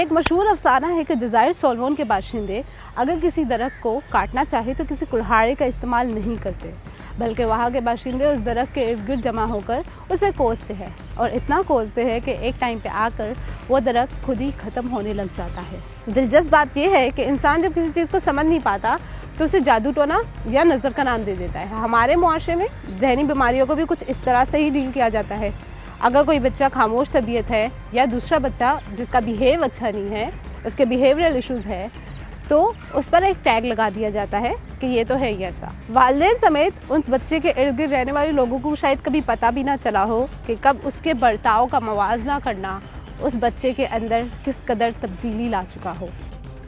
ایک مشہور افسانہ ہے کہ جزائر سولمون کے باشندے اگر کسی درخت کو کاٹنا چاہے تو کسی کلہاڑی کا استعمال نہیں کرتے، بلکہ وہاں کے باشندے اس درخت کے ارد گرد جمع ہو کر اسے کوستے ہیں، اور اتنا کوستے ہیں کہ ایک ٹائم پہ آ کر وہ درخت خود ہی ختم ہونے لگ جاتا ہے۔ دلچسپ بات یہ ہے کہ انسان جب کسی چیز کو سمجھ نہیں پاتا تو اسے جادو ٹونا یا نظر کا نام دے دیتا ہے۔ ہمارے معاشرے میں ذہنی بیماریوں کو بھی کچھ اس طرح سے ہی ڈیل کیا جاتا ہے۔ اگر کوئی بچہ خاموش طبیعت ہے یا دوسرا بچہ جس کا بیہیو اچھا نہیں ہے، اس کے بیہیورل ایشوز ہے، تو اس پر ایک ٹیگ لگا دیا جاتا ہے کہ یہ تو ہے ہی ایسا۔ والدین سمیت اس بچے کے ارد گرد رہنے والے لوگوں کو شاید کبھی پتہ بھی نہ چلا ہو کہ کب اس کے برتاؤ کا موازنہ کرنا اس بچے کے اندر کس قدر تبدیلی لا چکا ہو۔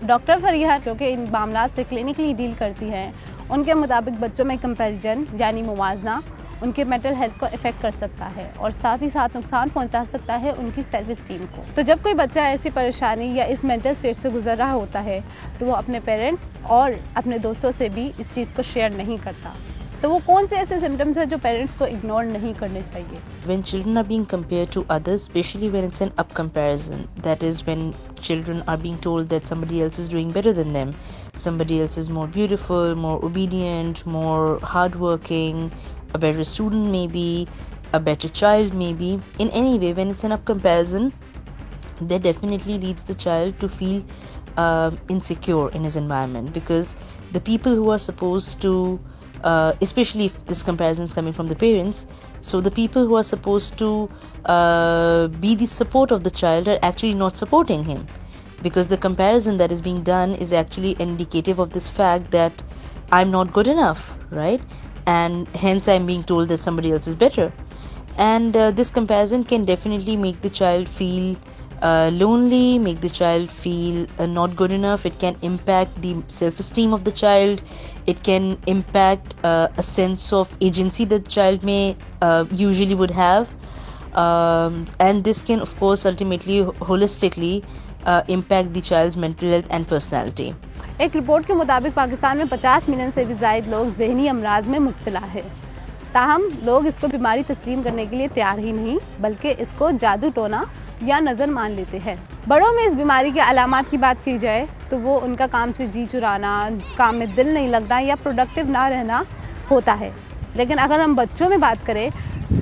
ڈاکٹر فریحہ جو کہ ان معاملات سے کلینکلی ڈیل کرتی ہیں، ان کے مطابق بچوں میں کمپیریزن یعنی موازنہ ان کے مینٹل ہیلتھ کو افیکٹ کر سکتا ہے اور ساتھ ہی ساتھ نقصان پہنچا سکتا ہے ان کی سیلف اسٹیم کو۔ تو جب کوئی بچہ ایسی پریشانی یا اس مینٹل اسٹیٹ سے گزر رہا ہوتا ہے تو وہ اپنے پیرنٹس اور اپنے دوستوں سے بھی اس چیز کو شیئر نہیں کرتا۔ تو وہ کون سے ایسے سمٹمز ہیں جو پیرنٹس کو اگنور نہیں کرنے چاہیے؟ When children are being compared to others, especially when it's an up comparison, that is when children are being told that somebody else is doing better than them, somebody else is more beautiful, more obedient, more hardworking, a better student maybe, a better child maybe. In any way, when it's an up comparison, that definitely leads the child to feel insecure in his environment, because the people who are supposed to especially if this comparison is coming from the parents, so the people who are supposed to be the support of the child are actually not supporting him, because the comparison that is being done is actually indicative of this fact that I'm not good enough, right? And hence I'm being told that somebody else is better. And this comparison can definitely make the child feel lonely, make the child feel not good enough. It can impact the self-esteem of the child. It can impact a sense of agency that the child may usually would have. And this can, of course, ultimately, holistically impact the child's mental health and personality. ایک report کے مطابق پاکستان میں 50 million سے بھی زائد لوگ ذہنی امراض میں مبتلا ہے، تاہم لوگ اس کو بیماری تسلیم کرنے کے لیے تیار ہی نہیں، بلکہ اس کو جادو ٹونا یا نظر مان لیتے ہیں۔ بڑوں میں اس بیماری کے علامات کی بات کی جائے تو وہ ان کا کام سے جی چرانا، کام میں دل نہیں لگنا یا پروڈکٹیو نہ رہنا ہوتا ہے۔ لیکن اگر ہم بچوں میں بات کریں،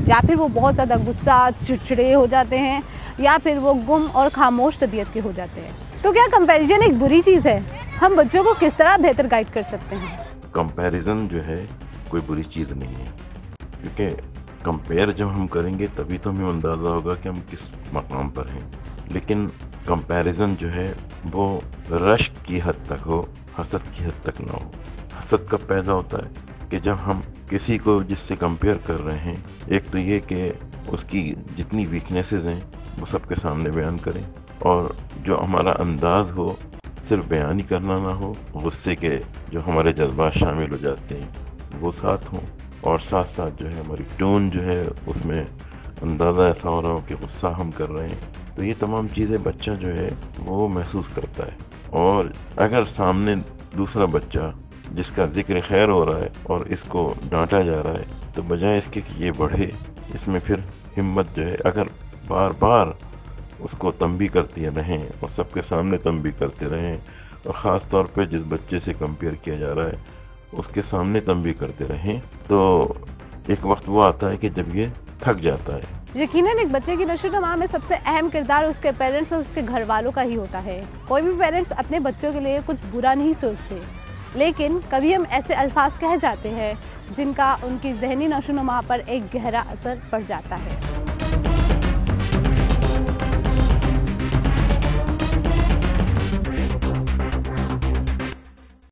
یا پھر وہ بہت زیادہ غصہ، چڑچڑے ہو جاتے ہیں، یا پھر وہ گم اور خاموش طبیعت کے ہو جاتے ہیں۔ تو کیا کمپیریزن ایک بری چیز ہے؟ ہم بچوں کو کس طرح بہتر گائیڈ کر سکتے ہیں؟ کمپیریزن جو ہے کوئی بری چیز نہیں ہے، کیونکہ کمپیئر جب ہم کریں گے تبھی تو ہمیں اندازہ ہوگا کہ ہم کس مقام پر ہیں۔ لیکن کمپیریزن جو ہے وہ رشک کی حد تک ہو، حسد کی حد تک نہ ہو۔ حسد کب پیدا ہوتا ہے کہ جب ہم کسی کو جس سے کمپیئر کر رہے ہیں، ایک تو یہ کہ اس کی جتنی ویکنیسز ہیں وہ سب کے سامنے بیان کریں، اور جو ہمارا انداز ہو صرف بیان ہی کرنا نہ ہو، غصے کے جو ہمارے جذبات شامل ہو جاتے ہیں وہ ساتھ ہوں، اور ساتھ ساتھ جو ہے ہماری ٹون جو ہے اس میں اندازہ ایسا ہو رہا ہو کہ غصہ ہم کر رہے ہیں۔ تو یہ تمام چیزیں بچہ جو ہے وہ محسوس کرتا ہے، اور اگر سامنے دوسرا بچہ جس کا ذکر خیر ہو رہا ہے اور اس کو ڈانٹا جا رہا ہے، تو بجائے اس کے کہ یہ بڑھے، اس میں پھر ہمت جو ہے، اگر بار بار اس کو تنبیہ کرتے رہیں اور سب کے سامنے تنبیہ کرتے رہیں، اور خاص طور پہ جس بچے سے کمپیئر کیا جا رہا ہے اس کے سامنے تنبیہ کرتے رہیں، تو ایک وقت وہ آتا ہے کہ جب یہ تھک جاتا ہے۔ یقیناً ایک بچے کی نشو و نما میں سب سے اہم کردار اس کے پیرنٹس اور اس کے گھر والوں کا ہی ہوتا ہے۔ کوئی بھی پیرنٹس اپنے بچوں کے لیے کچھ برا نہیں سوچتے، لیکن کبھی ہم ایسے الفاظ کہہ جاتے ہیں جن کا ان کی ذہنی نشو و نما پر ایک گہرا اثر پڑ جاتا ہے۔